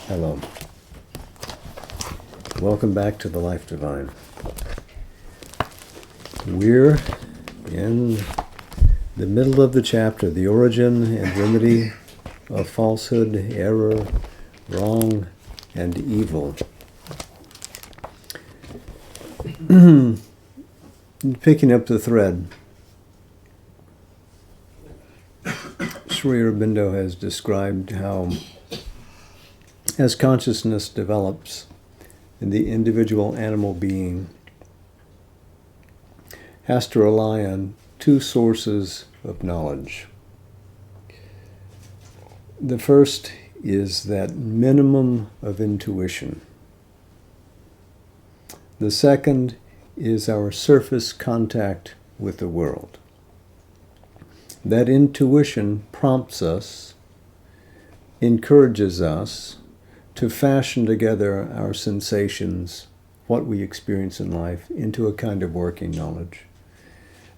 Hello. Welcome back to the Life Divine. We're in the middle of the chapter, the origin and remedy of falsehood, error, wrong, and evil. Picking up the thread, Sri Aurobindo has described how, as consciousness develops in the individual animal being, has to rely on two sources of knowledge. The first is that minimum of intuition. The second is our surface contact with the world. That intuition prompts us, encourages us to fashion together our sensations, what we experience in life, into a kind of working knowledge.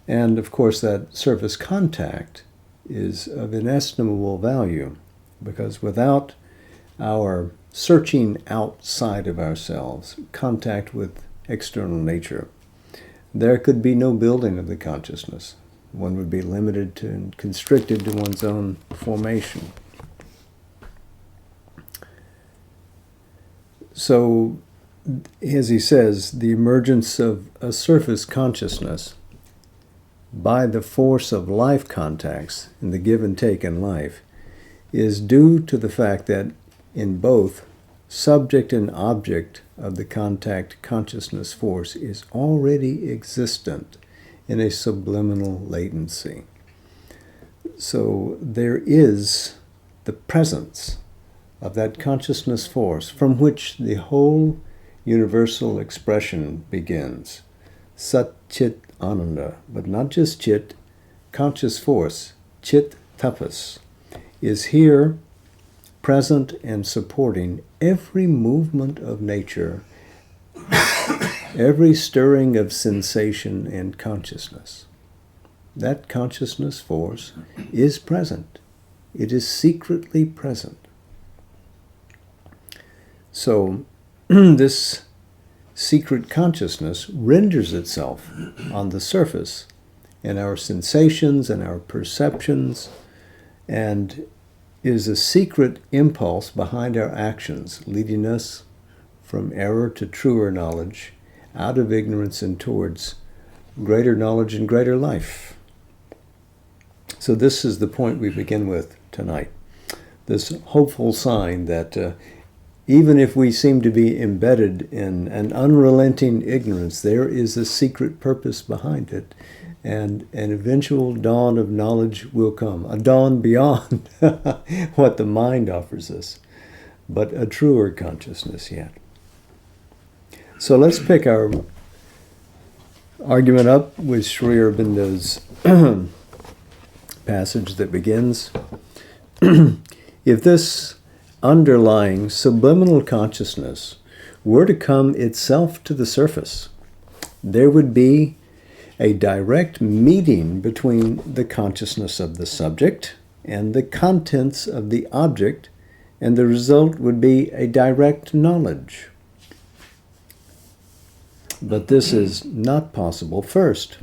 And of course that surface contact is of inestimable value, because without our searching outside of ourselves, contact with external nature, there could be no building of the consciousness. One would be limited to and constricted to one's own formation. So, as he says, the emergence of a surface consciousness by the force of life contacts in the give and take in life is due to the fact that in both, subject and object of the contact consciousness force is already existent in a subliminal latency. So there is the presence of that consciousness force from which the whole universal expression begins. Sat Chit Ananda, but not just Chit, conscious force, Chit Tapas, is here present and supporting every movement of nature, every stirring of sensation and consciousness. That consciousness force is present. It is secretly present. So this secret consciousness renders itself on the surface in our sensations and our perceptions, and is a secret impulse behind our actions, leading us from error to truer knowledge, out of ignorance and towards greater knowledge and greater life. So this is the point we begin with tonight. This hopeful sign that even if we seem to be embedded in an unrelenting ignorance, there is a secret purpose behind it, and an eventual dawn of knowledge will come, a dawn beyond what the mind offers us, but a truer consciousness yet. So let's pick our argument up with Sri Aurobindo's passage that begins, if this underlying subliminal consciousness were to come itself to the surface, there would be a direct meeting between the consciousness of the subject and the contents of the object, and the result would be a direct knowledge. But this is not possible, first,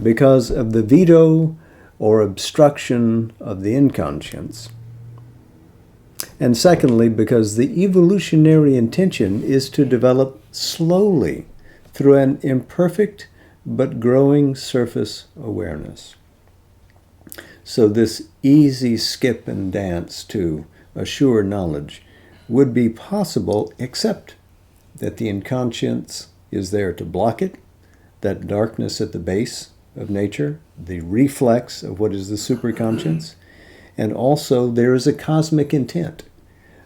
because of the veto or obstruction of the inconscience, and secondly, because the evolutionary intention is to develop slowly through an imperfect but growing surface awareness. So this easy skip and dance to a sure knowledge would be possible, except that the inconscience is there to block it, that darkness at the base of nature, the reflex of what is the superconscious, and also there is a cosmic intent,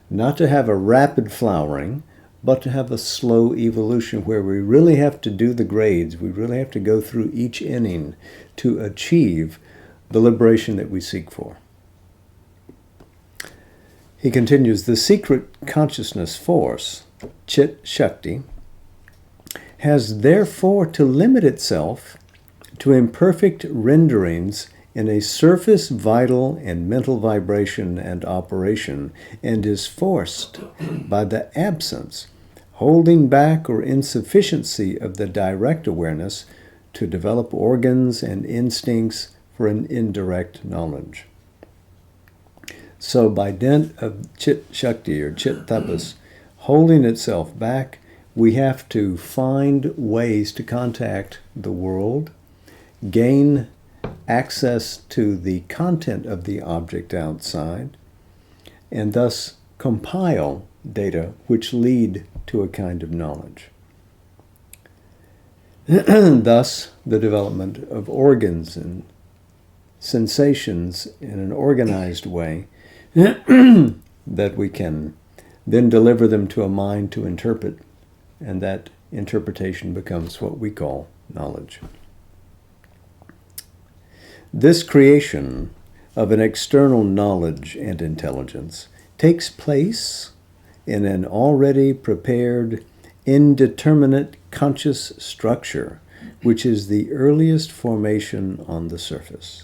not to have a rapid flowering, but to have a slow evolution where we really have to do the grades, we really have to go through each inning to achieve the liberation that we seek for. He continues, the secret consciousness force, Chit Shakti, has therefore to limit itself to imperfect renderings in a surface vital and mental vibration and operation, and is forced by the absence, holding back, or insufficiency of the direct awareness to develop organs and instincts for an indirect knowledge. So by dint of Chit Shakti or Chit Tapas holding itself back, we have to find ways to contact the world, gain access to the content of the object outside, and thus compile data which lead to a kind of knowledge. Thus, the development of organs and sensations in an organized way that we can then deliver them to a mind to interpret, and that interpretation becomes what we call knowledge. This creation of an external knowledge and intelligence takes place in an already prepared, indeterminate conscious structure, which is the earliest formation on the surface.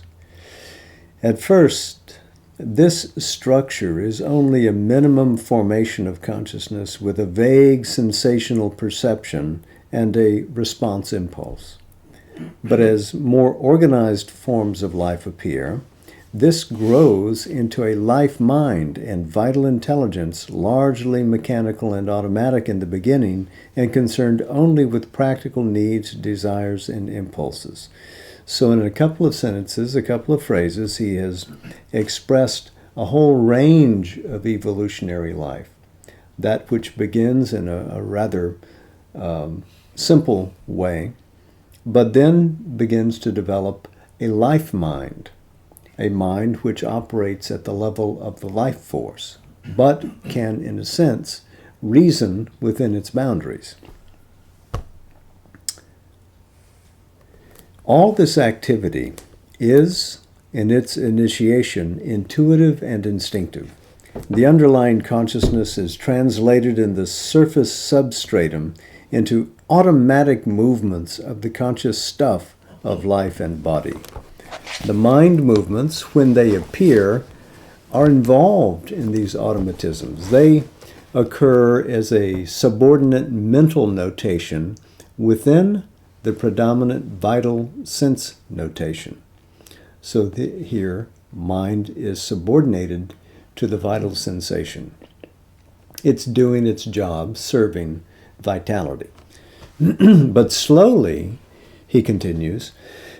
At first, this structure is only a minimum formation of consciousness with a vague sensational perception and a response impulse. But as more organized forms of life appear, this grows into a life mind and vital intelligence, largely mechanical and automatic in the beginning and concerned only with practical needs, desires, and impulses. So in a couple of sentences, a couple of phrases, he has expressed a whole range of evolutionary life. That which begins in a rather simple way, but then begins to develop a life mind, a mind which operates at the level of the life force, but can, in a sense, reason within its boundaries. All this activity is, in its initiation, intuitive and instinctive. The underlying consciousness is translated in the surface substratum into automatic movements of the conscious stuff of life and body. The mind movements, when they appear, are involved in these automatisms. They occur as a subordinate mental notation within the predominant vital sense notation. So here, mind is subordinated to the vital sensation. It's doing its job, serving vitality. But slowly, he continues,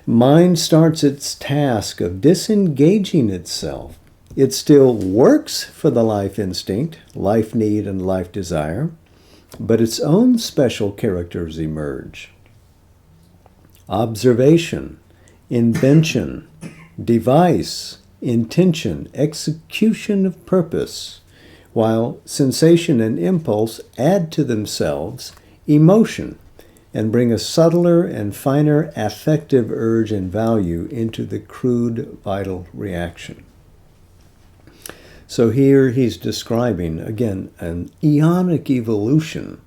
mind starts its task of disengaging itself. It still works for the life instinct, life need, and life desire, but its own special characters emerge. Observation, invention, device, intention, execution of purpose, while sensation and impulse add to themselves emotion and bring a subtler and finer affective urge and value into the crude vital reaction. So here he's describing, again, an eonic evolution,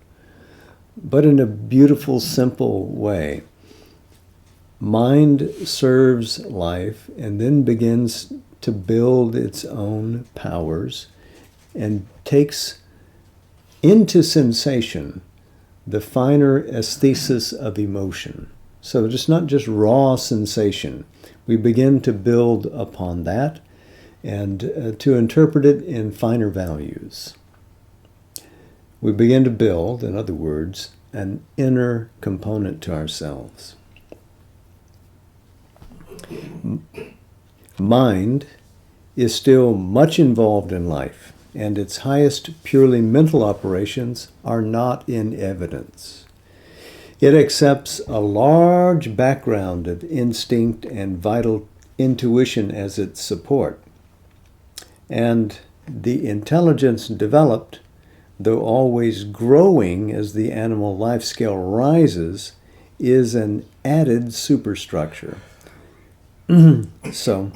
but in a beautiful, simple way. Mind serves life and then begins to build its own powers and takes into sensation the finer aesthesis of emotion. So it's not just raw sensation. We begin to build upon that and to interpret it in finer values. We begin to build, in other words, an inner component to ourselves. Mind is still much involved in life, and its highest purely mental operations are not in evidence. It accepts a large background of instinct and vital intuition as its support. And the intelligence developed, though always growing as the animal life scale rises, is an added superstructure. So,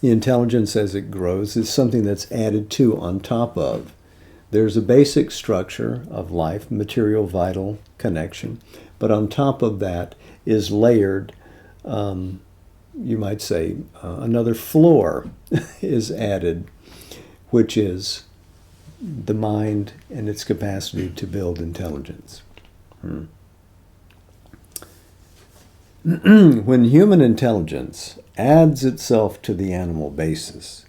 the intelligence as it grows is something that's added to on top of. There's a basic structure of life, material, vital connection, but on top of that is layered you might say, another floor is added, which is the mind and its capacity to build intelligence. When human intelligence adds itself to the animal basis,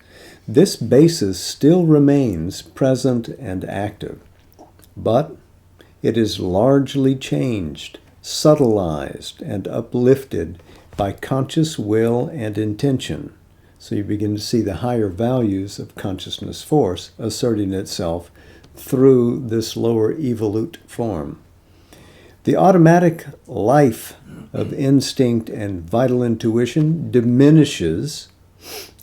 this basis still remains present and active, but it is largely changed, subtilized, and uplifted by conscious will and intention. So you begin to see the higher values of consciousness force asserting itself through this lower evolute form. The automatic life of instinct and vital intuition diminishes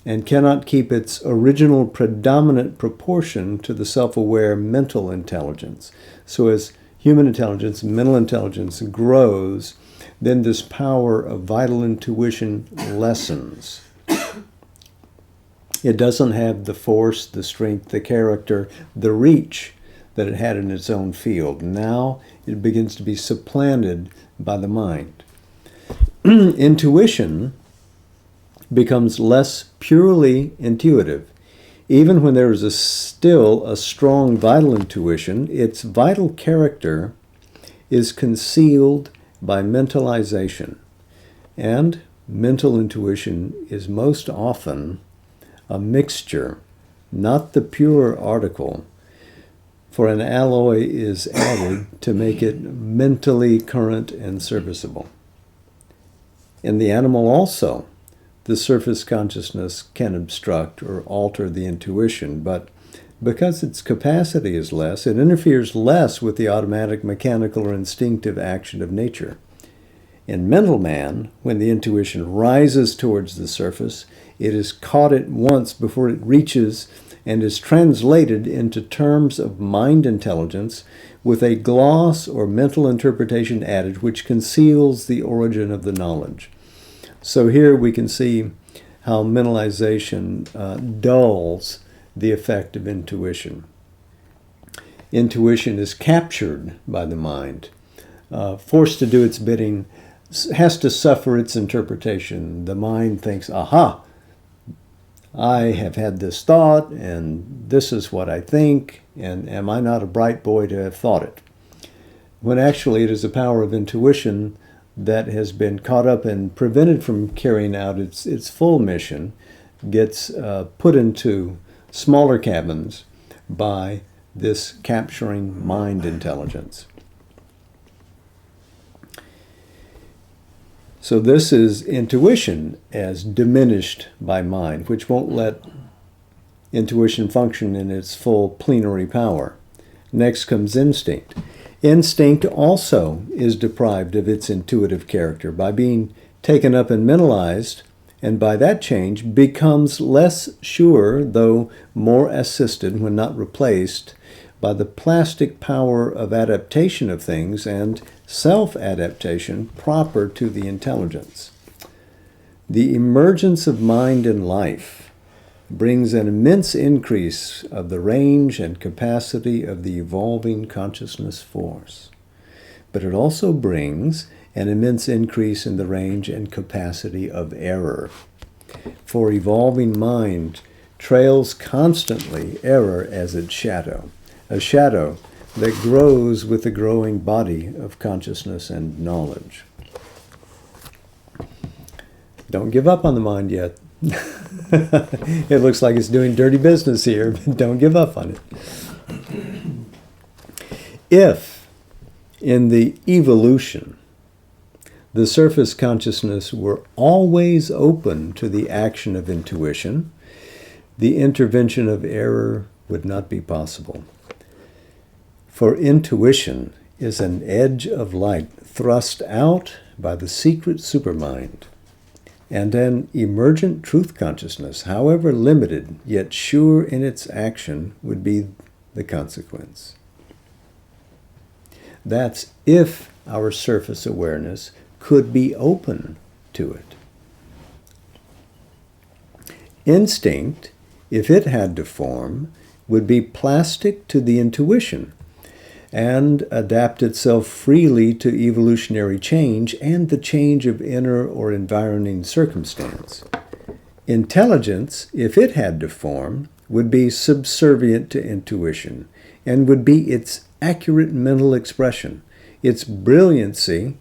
and cannot keep its original predominant proportion to the self-aware mental intelligence. So as human intelligence, mental intelligence grows, then this power of vital intuition lessens. It doesn't have the force, the strength, the character, the reach that it had in its own field. Now it begins to be supplanted by the mind. Intuition becomes less purely intuitive. Even when there is still a strong vital intuition, its vital character is concealed by mentalization. And mental intuition is most often a mixture, not the pure article, for an alloy is added to make it mentally current and serviceable. In the animal also, the surface consciousness can obstruct or alter the intuition, but because its capacity is less, it interferes less with the automatic, mechanical, or instinctive action of nature. In mental man, when the intuition rises towards the surface, it is caught at once before it reaches and is translated into terms of mind intelligence with a gloss or mental interpretation added which conceals the origin of the knowledge. So here we can see how mentalization dulls the effect of intuition. Intuition is captured by the mind, forced to do its bidding, has to suffer its interpretation. The mind thinks, aha, I have had this thought, and this is what I think, and am I not a bright boy to have thought it? When actually it is the power of intuition that has been caught up and prevented from carrying out its full mission, gets put into smaller cabins by this capturing mind intelligence. So this is intuition as diminished by mind, which won't let intuition function in its full plenary power. Next comes instinct. Instinct also is deprived of its intuitive character by being taken up and mentalized, and by that change becomes less sure, though more assisted when not replaced, by the plastic power of adaptation of things and self-adaptation proper to the intelligence. The emergence of mind in life brings an immense increase of the range and capacity of the evolving consciousness force. But it also brings an immense increase in the range and capacity of error. For evolving mind trails constantly error as its shadow, a shadow that grows with the growing body of consciousness and knowledge. Don't give up on the mind yet. It looks like it's doing dirty business here, but don't give up on it. If, in the evolution, the surface consciousness were always open to the action of intuition, the intervention of error would not be possible. For intuition is an edge of light thrust out by the secret supermind, and an emergent truth consciousness, however limited yet sure in its action, would be the consequence. That's if our surface awareness could be open to it. Instinct, if it had to form, would be plastic to the intuition, and adapt itself freely to evolutionary change and the change of inner or environing circumstance. Intelligence, if it had to form, would be subservient to intuition and would be its accurate mental expression. Its brilliancy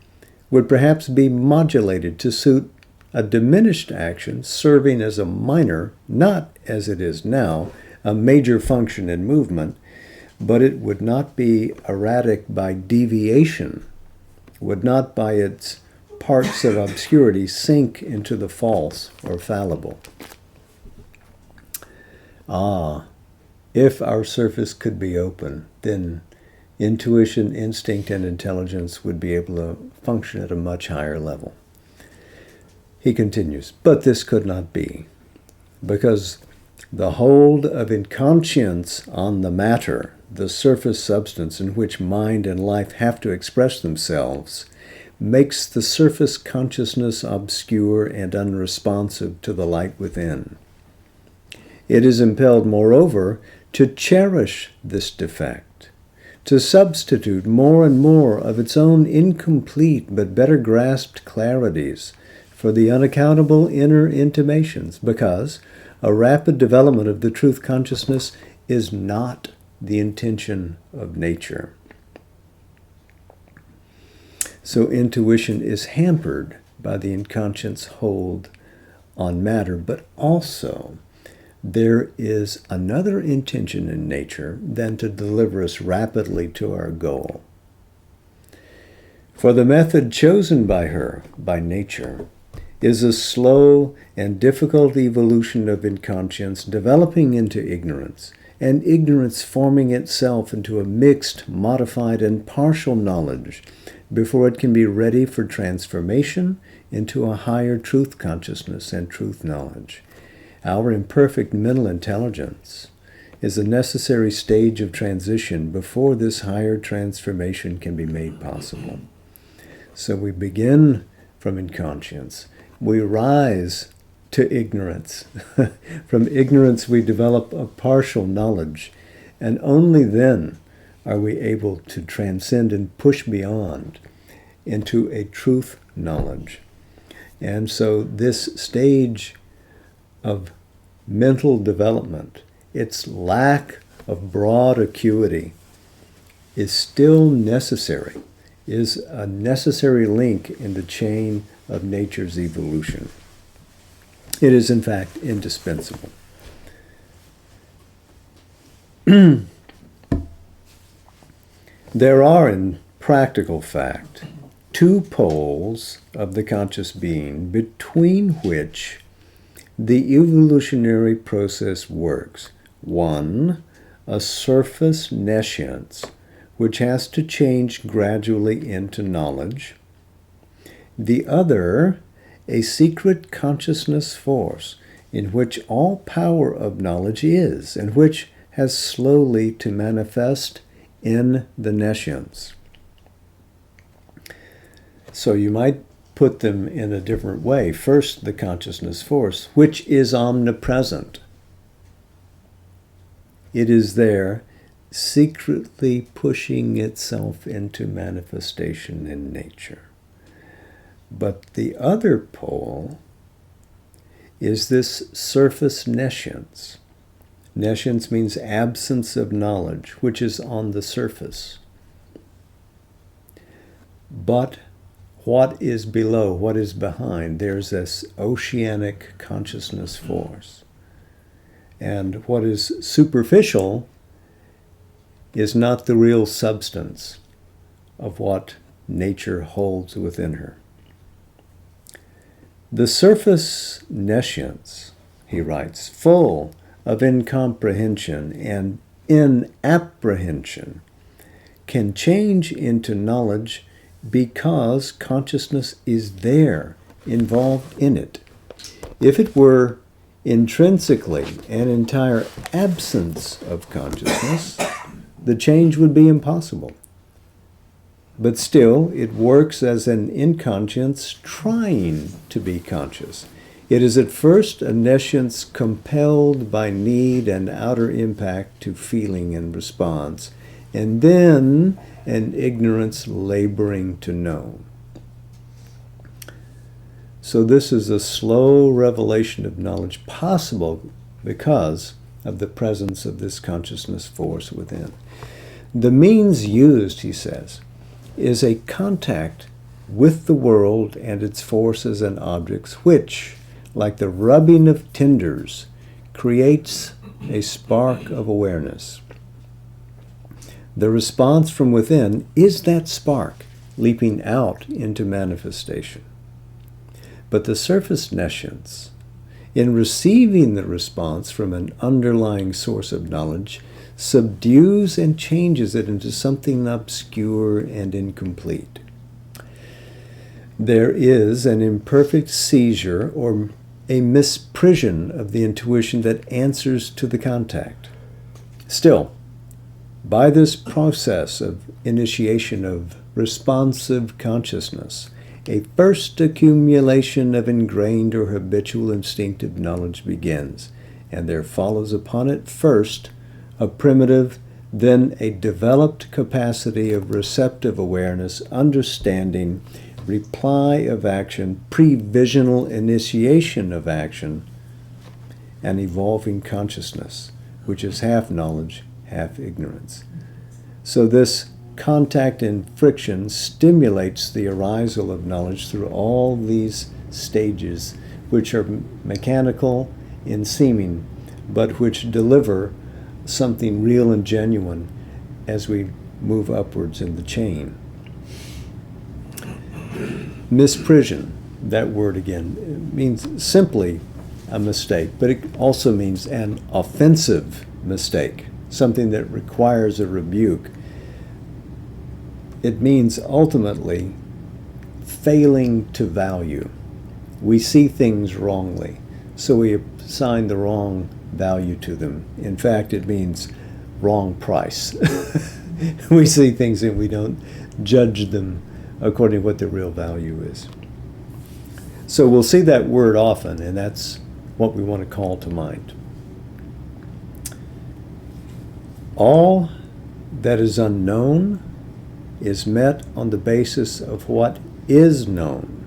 would perhaps be modulated to suit a diminished action serving as a minor, not as it is now, a major function in movement, but it would not be erratic by deviation, would not by its parts of obscurity sink into the false or fallible. If our surface could be open, then intuition, instinct, and intelligence would be able to function at a much higher level. He continues, but this could not be, because the hold of inconscience on the matter, the surface substance in which mind and life have to express themselves, makes the surface consciousness obscure and unresponsive to the light within. It is impelled, moreover, to cherish this defect, to substitute more and more of its own incomplete but better grasped clarities for the unaccountable inner intimations, because a rapid development of the truth consciousness is not the intention of nature. So intuition is hampered by the inconscious hold on matter, but also there is another intention in nature than to deliver us rapidly to our goal. For the method chosen by her, by nature, is a slow and difficult evolution of inconscience developing into ignorance, and ignorance forming itself into a mixed, modified, and partial knowledge before it can be ready for transformation into a higher truth consciousness and truth knowledge. Our imperfect mental intelligence is a necessary stage of transition before this higher transformation can be made possible. So we begin from inconscience. We rise to ignorance. From ignorance we develop a partial knowledge, and only then are we able to transcend and push beyond into a truth knowledge. And so this stage of mental development, its lack of broad acuity, is still necessary, is a necessary link in the chain of nature's evolution. It is, in fact, indispensable. There are, in practical fact, two poles of the conscious being between which the evolutionary process works. One, a surface nescience, which has to change gradually into knowledge. The other, a secret consciousness force, in which all power of knowledge is, and which has slowly to manifest in the nescience. So you might put them in a different way. First, the consciousness force, which is omnipresent. It is there, secretly pushing itself into manifestation in nature. But the other pole is this surface nescience. Nescience means absence of knowledge, which is on the surface. But what is below, what is behind? There's this oceanic consciousness force. And what is superficial is not the real substance of what nature holds within her. The surface nescience, he writes, full of incomprehension and inapprehension, can change into knowledge because consciousness is there, involved in it. If it were intrinsically an entire absence of consciousness, the change would be impossible. But still, it works as an inconscience trying to be conscious. It is at first a nescience compelled by need and outer impact to feeling and response, and then an ignorance laboring to know. So this is a slow revelation of knowledge possible because of the presence of this consciousness force within. The means used, he says, is a contact with the world and its forces and objects, which, like the rubbing of tinders, creates a spark of awareness. The response from within is that spark leaping out into manifestation. But the surface nescience, in receiving the response from an underlying source of knowledge, subdues and changes it into something obscure and incomplete. There is an imperfect seizure or a misprision of the intuition that answers to the contact. Still, by this process of initiation of responsive consciousness, a first accumulation of ingrained or habitual instinctive knowledge begins, and there follows upon it first a primitive, then a developed capacity of receptive awareness, understanding, reply of action, previsional initiation of action, and evolving consciousness, which is half knowledge, half ignorance. So this contact and friction stimulates the arisal of knowledge through all these stages, which are mechanical in seeming, but which deliver something real and genuine as we move upwards in the chain. Misprision, that word again, means simply a mistake, but it also means an offensive mistake, something that requires a rebuke. It means ultimately failing to value. We see things wrongly, so we assign the wrong value to them. In fact, it means wrong price. We see things and we don't judge them according to what the real value is. So we'll see that word often, and that's what we want to call to mind. All that is unknown is met on the basis of what is known.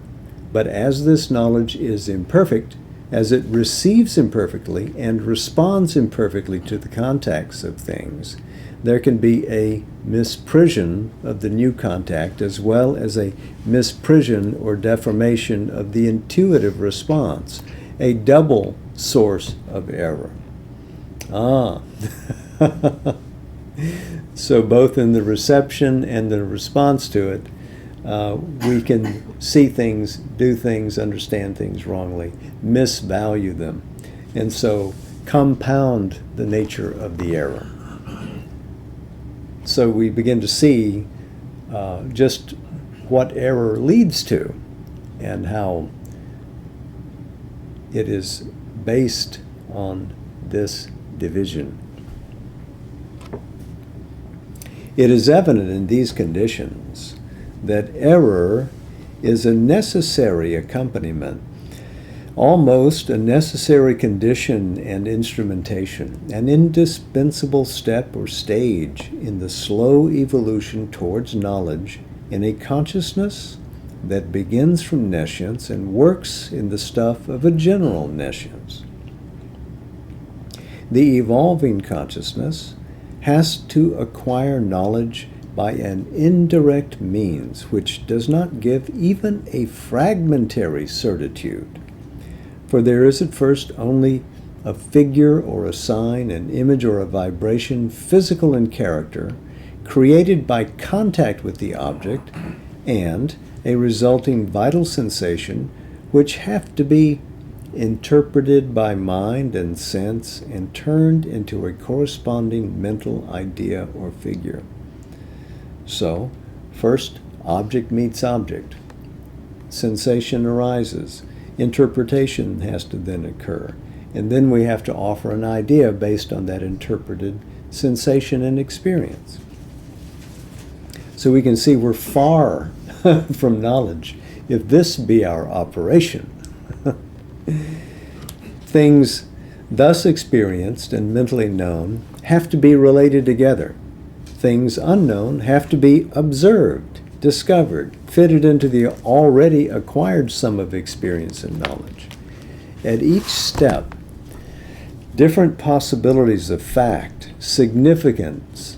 But as this knowledge is imperfect, as it receives imperfectly and responds imperfectly to the contacts of things, there can be a misprision of the new contact as well as a misprision or deformation of the intuitive response, a double source of error. So both in the reception and the response to it, we can see things, do things, understand things wrongly, misvalue them, and so compound the nature of the error. So we begin to see just what error leads to and how it is based on this division. It is evident in these conditions that error is a necessary accompaniment, almost a necessary condition and instrumentation, an indispensable step or stage in the slow evolution towards knowledge in a consciousness that begins from nescience and works in the stuff of a general nescience. The evolving consciousness has to acquire knowledge by an indirect means which does not give even a fragmentary certitude. For there is at first only a figure or a sign, an image or a vibration, physical in character, created by contact with the object, and a resulting vital sensation which have to be interpreted by mind and sense and turned into a corresponding mental idea or figure. So, first, object meets object. Sensation arises. Interpretation has to then occur. And then we have to offer an idea based on that interpreted sensation and experience. So we can see we're far from knowledge if this be our operation. Things thus experienced and mentally known have to be related together. things unknown have to be observed, discovered, fitted into the already acquired sum of experience and knowledge. At each step, different possibilities of fact, significance,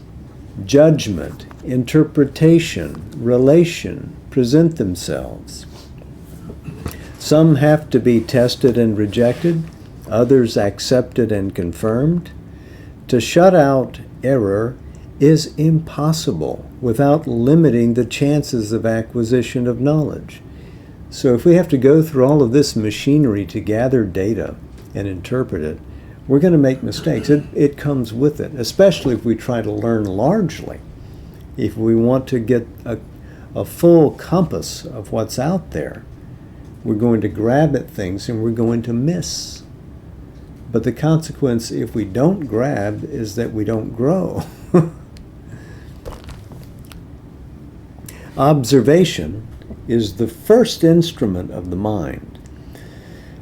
judgment, interpretation, relation present themselves. Some have to be tested and rejected, others accepted and confirmed. To shut out error is impossible without limiting the chances of acquisition of knowledge. So if we have to go through all of this machinery to gather data and interpret it, we're going to make mistakes. It comes with it, especially if we try to learn largely. If we want to get a full compass of what's out there, we're going to grab at things and we're going to miss. But the consequence, if we don't grab, is that we don't grow. Observation is the first instrument of the mind.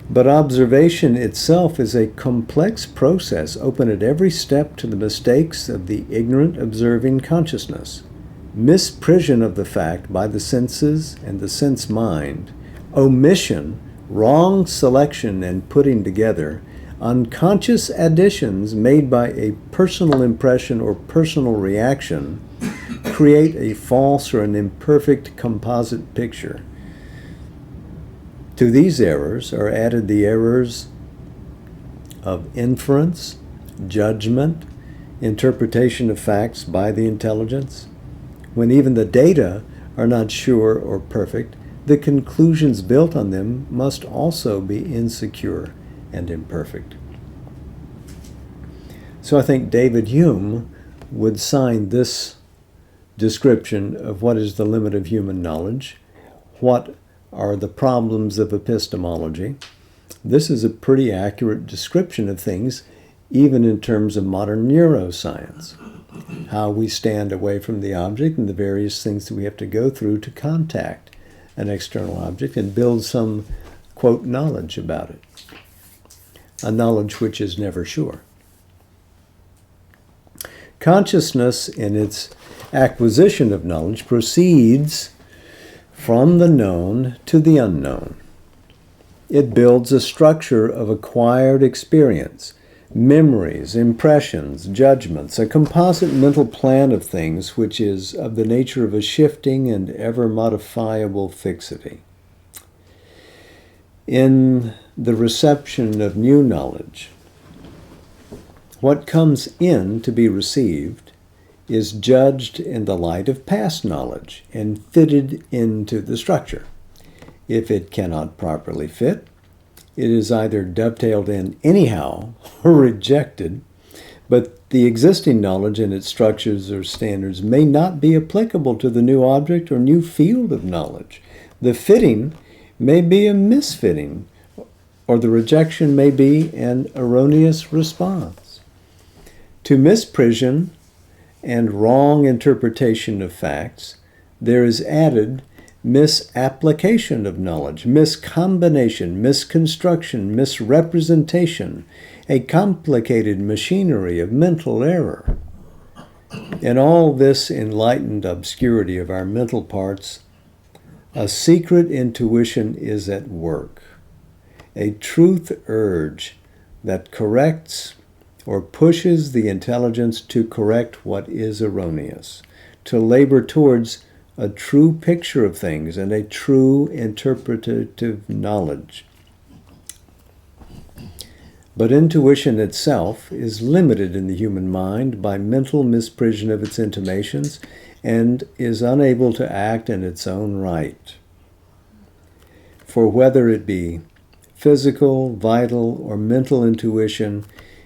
But observation itself is a complex process open at every step to the mistakes of the ignorant observing consciousness. Misprision of the fact by the senses and the sense mind, omission, wrong selection and putting together, unconscious additions made by a personal impression or personal reaction create a false or an imperfect composite picture. To these errors are added the errors of inference, judgment, interpretation of facts by the intelligence. When even the data are not sure or perfect, the conclusions built on them must also be insecure and imperfect. So I think David Hume would sign this description of what is the limit of human knowledge, what are the problems of epistemology. This is a pretty accurate description of things, even in terms of modern neuroscience, how we stand away from the object and the various things that we have to go through to contact an external object and build some, quote, knowledge about it, a knowledge which is never sure. Consciousness in its acquisition of knowledge proceeds from the known to the unknown. It builds a structure of acquired experience, memories, impressions, judgments, a composite mental plan of things which is of the nature of a shifting and ever modifiable fixity. In the reception of new knowledge, what comes in to be received is judged in the light of past knowledge and fitted into the structure. If it cannot properly fit, it is either dovetailed in anyhow or rejected, but the existing knowledge and its structures or standards may not be applicable to the new object or new field of knowledge. The fitting may be a misfitting, or the rejection may be an erroneous response. To misprision and wrong interpretation of facts, there is added misapplication of knowledge, miscombination, misconstruction, misrepresentation, a complicated machinery of mental error. In all this enlightened obscurity of our mental parts, a secret intuition is at work, a truth urge that corrects or pushes the intelligence to correct what is erroneous, to labor towards a true picture of things and a true interpretative knowledge. But intuition itself is limited in the human mind by mental misprision of its intimations and is unable to act in its own right. For whether it be physical, vital, or mental intuition,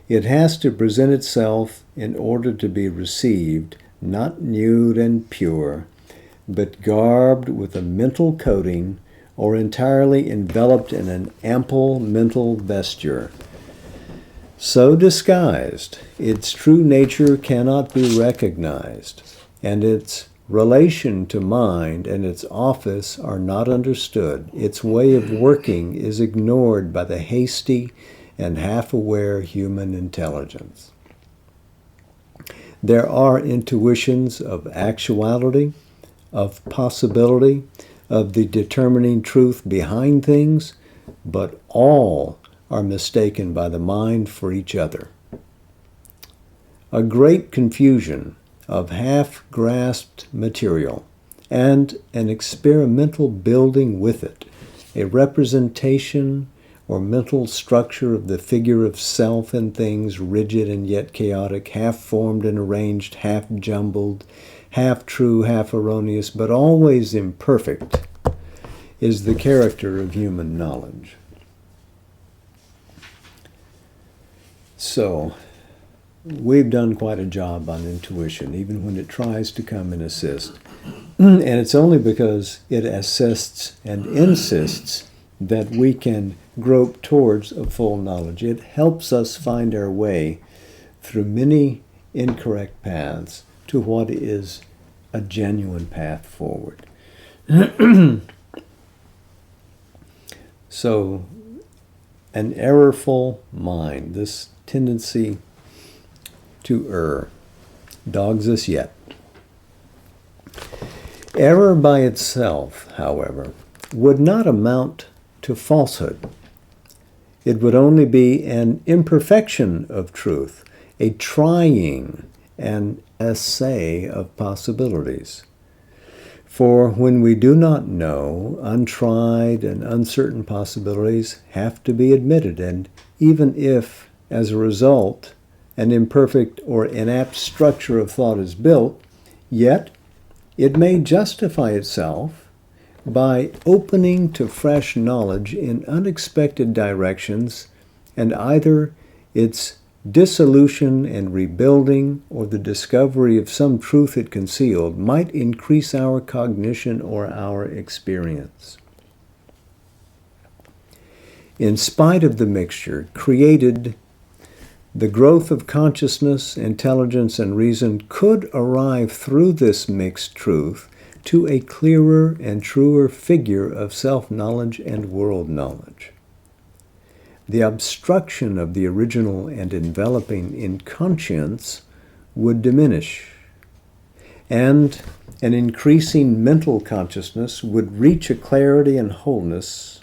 it has to present itself in order to be received, not nude and pure, but garbed with a mental coating or entirely enveloped in an ample mental vesture. So disguised, its true nature cannot be recognized, and its relation to mind and its office are not understood. Its way of working is ignored by the hasty and half-aware human intelligence. There are intuitions of actuality, of possibility, of the determining truth behind things, but all are mistaken by the mind for each other. A great confusion of half-grasped material and an experimental building with it, a representation or mental structure of the figure of self in things, rigid and yet chaotic, half-formed and arranged, half-jumbled, half-true, half-erroneous, but always imperfect, is the character of human knowledge. So, we've done quite a job on intuition, even when it tries to come and assist. And it's only because it assists and insists that we can grope towards a full knowledge. It helps us find our way through many incorrect paths to what is a genuine path forward. So, an errorful mind, this tendency to err, dogs us yet. Error by itself, however, would not amount to falsehood. It would only be an imperfection of truth, a trying and essay of possibilities. For when we do not know, untried and uncertain possibilities have to be admitted, and even if, as a result, an imperfect or inapt structure of thought is built, yet it may justify itself by opening to fresh knowledge in unexpected directions, and either its dissolution and rebuilding or the discovery of some truth it concealed might increase our cognition or our experience. In spite of the mixture created, the growth of consciousness, intelligence, and reason could arrive through this mixed truth to a clearer and truer figure of self-knowledge and world knowledge. The obstruction of the original and enveloping inconscience would diminish, and an increasing mental consciousness would reach a clarity and wholeness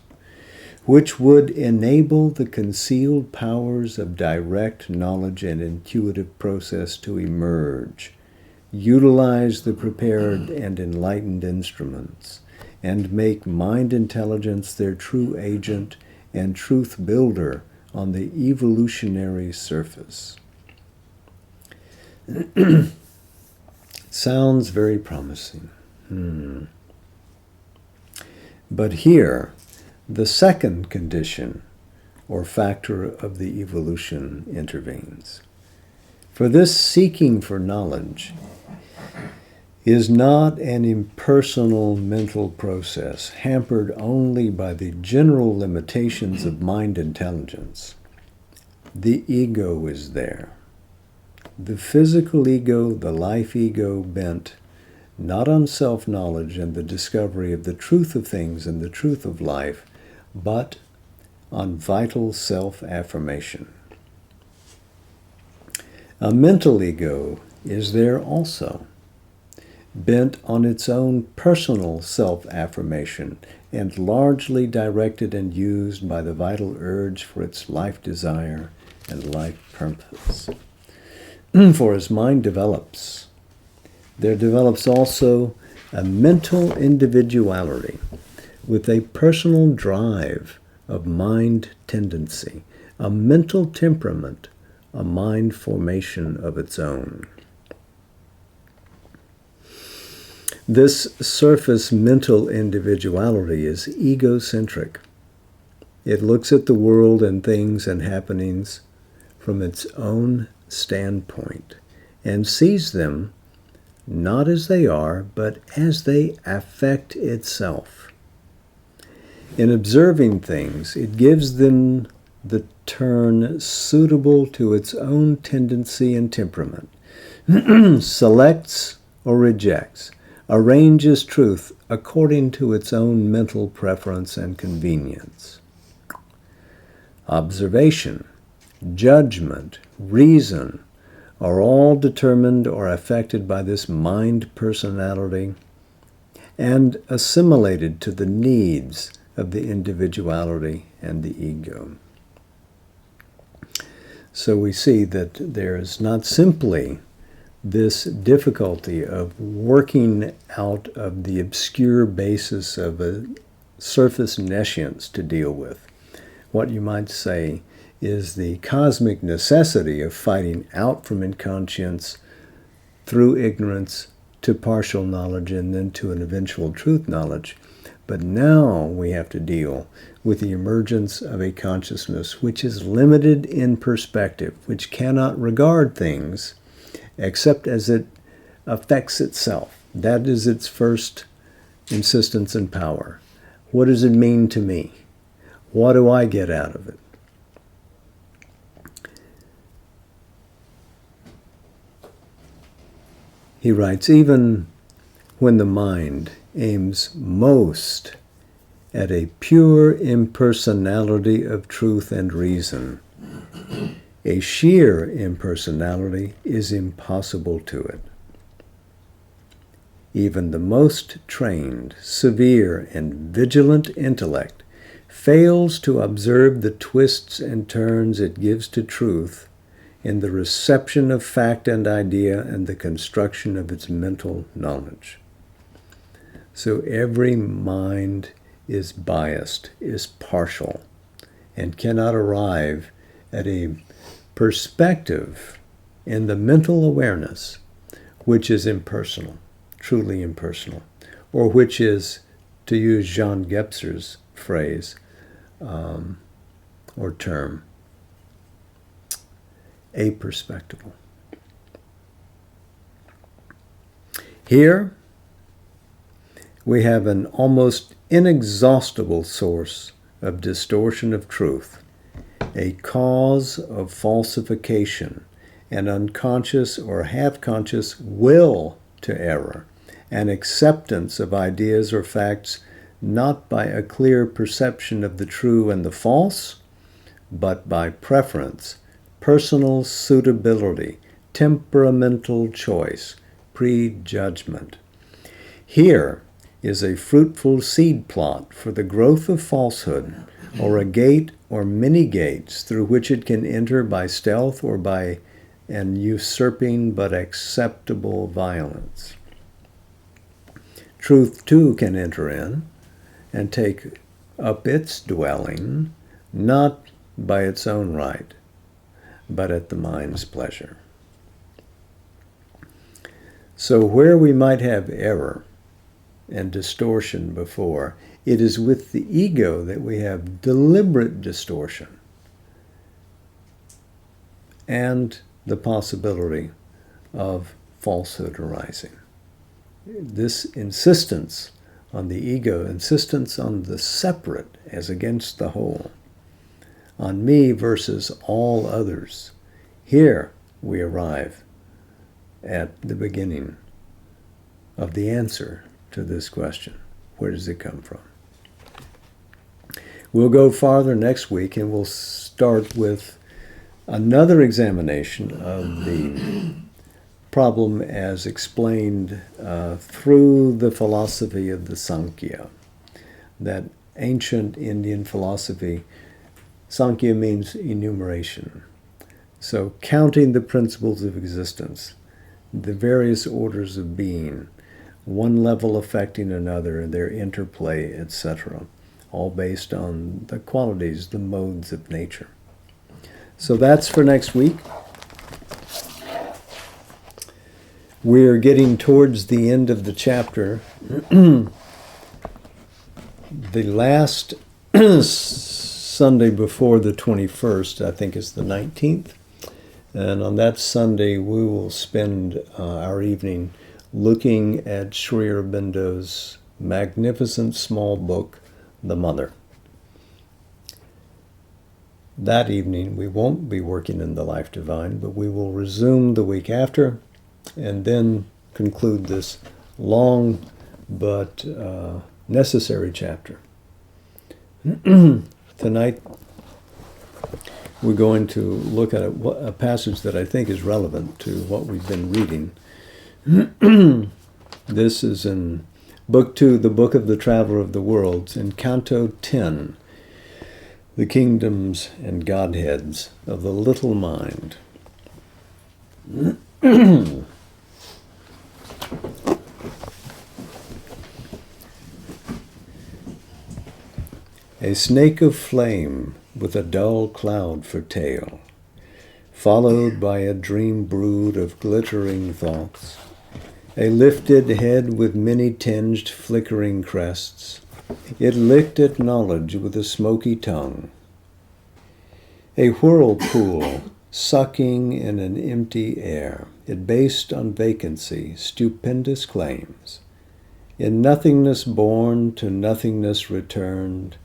which would enable the concealed powers of direct knowledge and intuitive process to emerge, utilize the prepared and enlightened instruments, and make mind intelligence their true agent and truth builder on the evolutionary surface. Sounds very promising. But here, the second condition or factor of the evolution intervenes. For this seeking for knowledge is not an impersonal mental process hampered only by the general limitations of mind intelligence. The ego is there. The physical ego, the life ego, bent not on self-knowledge and the discovery of the truth of things and the truth of life, but on vital self-affirmation. A mental ego is there also, bent on its own personal self-affirmation and largely directed and used by the vital urge for its life desire and life purpose. For as mind develops, there develops also a mental individuality with a personal drive of mind tendency, a mental temperament, a mind formation of its own. This surface mental individuality is egocentric. It looks at the world and things and happenings from its own standpoint and sees them not as they are, but as they affect itself. In observing things, it gives them the turn suitable to its own tendency and temperament, selects or rejects, arranges truth according to its own mental preference and convenience. Observation, judgment, reason are all determined or affected by this mind personality and assimilated to the needs of the individuality and the ego. So we see that there is not simply this difficulty of working out of the obscure basis of a surface nescience to deal with. What you might say is the cosmic necessity of fighting out from inconscience through ignorance to partial knowledge and then to an eventual truth knowledge. But now we have to deal with the emergence of a consciousness which is limited in perspective, which cannot regard things except as it affects itself. That is its first insistence and power. What does it mean to me? What do I get out of it? He writes, even when the mind aims most at a pure impersonality of truth and reason, a sheer impersonality is impossible to it. Even the most trained, severe, and vigilant intellect fails to observe the twists and turns it gives to truth in the reception of fact and idea and the construction of its mental knowledge. So every mind is biased, is partial, and cannot arrive at a perspective in the mental awareness which is impersonal, truly impersonal, or which is, to use Jean Gebser's phrase or term, aperspectable. Here we have an almost inexhaustible source of distortion of truth, a cause of falsification, an unconscious or half-conscious will to error, an acceptance of ideas or facts not by a clear perception of the true and the false, but by preference, personal suitability, temperamental choice, prejudgment. Here is a fruitful seed plot for the growth of falsehood, or a gate or many gates through which it can enter by stealth or by an usurping but acceptable violence. Truth too can enter in and take up its dwelling, not by its own right, but at the mind's pleasure. So where we might have error and distortion before, it is with the ego that we have deliberate distortion and the possibility of falsehood arising. This insistence on the ego, insistence on the separate as against the whole, on me versus all others. Here we arrive at the beginning of the answer to this question. Where does it come from? We'll go farther next week, and we'll start with another examination of the problem as explained through the philosophy of the Sankhya, that ancient Indian philosophy. Sankhya means enumeration. So counting the principles of existence, the various orders of being, one level affecting another, their interplay, etc., all based on the qualities, the modes of nature. So that's for next week. We're getting towards the end of the chapter. The last Sunday before the 21st, I think, is the 19th. And on that Sunday, we will spend our evening looking at Sri Aurobindo's magnificent small book, The Mother. That evening, we won't be working in the Life Divine, but we will resume the week after and then conclude this long but necessary chapter. Tonight, we're going to look at a passage that I think is relevant to what we've been reading. This is in Book 2, the Book of the Traveler of the Worlds, in Canto 10, The Kingdoms and Godheads of the Little Mind. A snake of flame with a dull cloud for tail, followed by a dream brood of glittering thoughts, a lifted head with many tinged flickering crests, it licked at knowledge with a smoky tongue. A whirlpool sucking in an empty air, it based on vacancy stupendous claims. In nothingness born, to nothingness returned,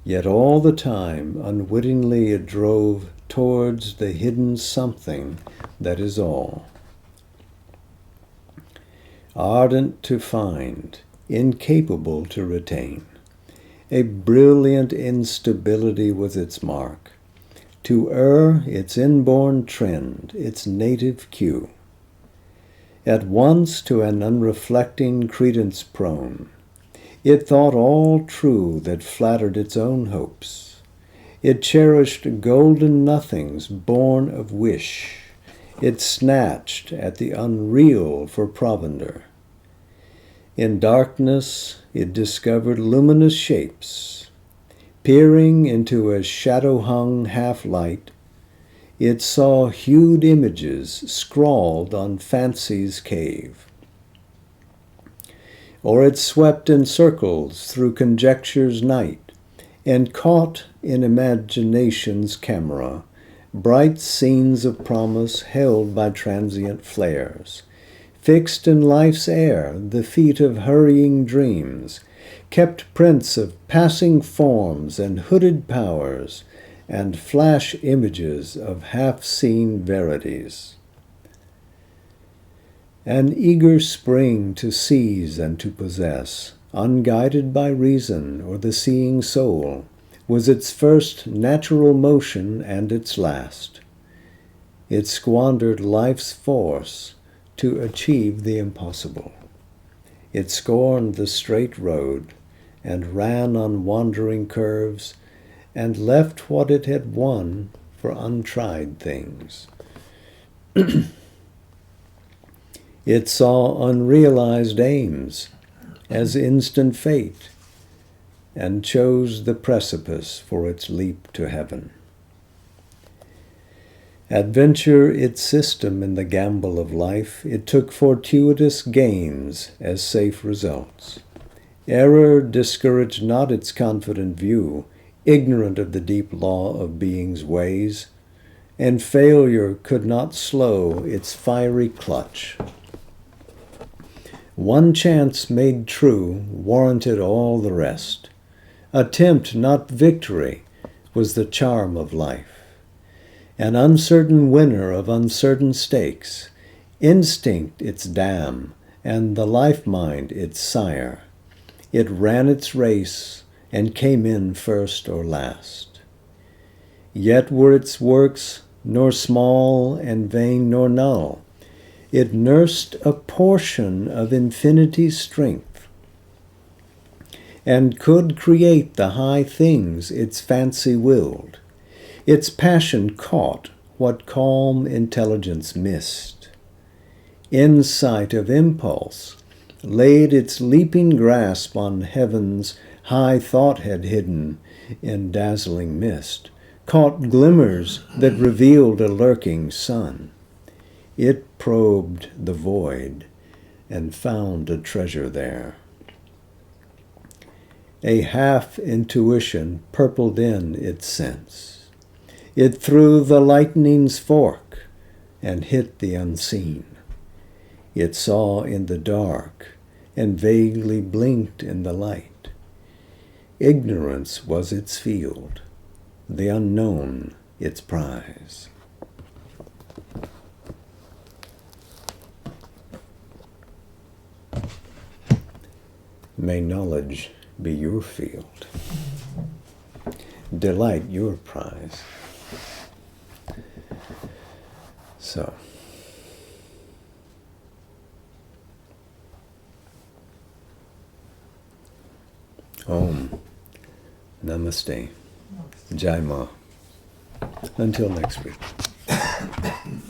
yet all the time unwittingly it drove towards the hidden something that is all. Ardent to find, incapable to retain, a brilliant instability was its mark. To err, its inborn trend, its native cue. At once to an unreflecting credence prone, it thought all true that flattered its own hopes. It cherished golden nothings born of wish. It snatched at the unreal for provender. In darkness it discovered luminous shapes. Peering into a shadow-hung half-light, it saw hued images scrawled on fancy's cave. Or it swept in circles through conjecture's night, and caught in imagination's camera bright scenes of promise held by transient flares, fixed in life's air the feet of hurrying dreams, kept prints of passing forms and hooded powers, and flash images of half-seen verities. An eager spring to seize and to possess, unguided by reason or the seeing soul, was its first natural motion and its last. It squandered life's force to achieve the impossible. It scorned the straight road and ran on wandering curves and left what it had won for untried things. It saw unrealized aims as instant fate and chose the precipice for its leap to heaven. Adventure its system in the gamble of life, it took fortuitous gains as safe results. Error discouraged not its confident view, ignorant of the deep law of being's ways, and failure could not slow its fiery clutch. One chance made true warranted all the rest. Attempt, not victory, was the charm of life. An uncertain winner of uncertain stakes, instinct its dam, and the life-mind its sire. It ran its race, and came in first or last. Yet were its works nor small and vain nor null. It nursed a portion of infinity's strength, and could create the high things its fancy willed. Its passion caught what calm intelligence missed. Insight of impulse laid its leaping grasp on heaven's high thought had hidden in dazzling mist, caught glimmers that revealed a lurking sun. It probed the void and found a treasure there. A half-intuition purpled in its sense. It threw the lightning's fork and hit the unseen. It saw in the dark and vaguely blinked in the light. Ignorance was its field, the unknown its prize. May knowledge be your field, delight your prize. So, Om. Namaste. Jai Ma. Until next week.